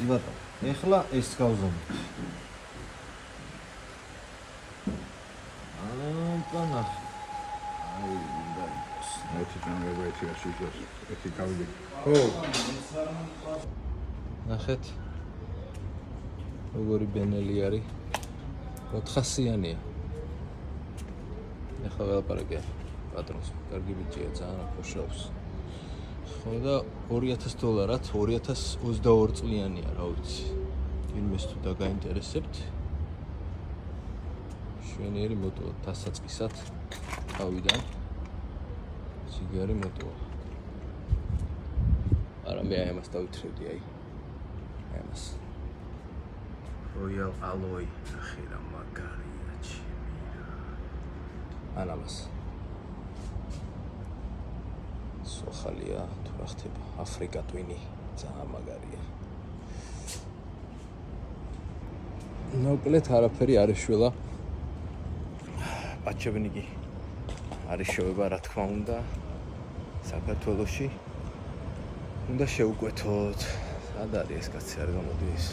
იბატო. ეხლა ეს გავზომოთ. პანა. აი, უნდა იყოს. ერთი ჯანგება ერთი ასიჯოს, ერთი გავიდე. ხო. ნახეთ. როგორი ბენელი არის. 400-იანია. ეხლა ველაპარაკე პატრონს. კარგი ბიჭია, ძალიან აფშობს. ხო და $2000 2022 წლიანია, რა ვიცი. ვინმეს თუ დაგაინტერესებთ. შვენიერი მოტოა, დასაწყისად თავიდან. ციგარი მოტოა. არა მე ამას დავითრევდი, აი. ამას. Royal Alloy, ნახე რა მაგარია ჩემი. ანამას. სოხალია, თუ რა ხდება, აფრიკა ტვინი, ძალიან მაგარია. ნოკლეთ არაფერი არ ეშველა. პაჩებნიკი არის შევება, რა თქმა უნდა, საქართველოში. უნდა შევუკვეთოთ. სად არის ეს კაცი, არ გამოდის.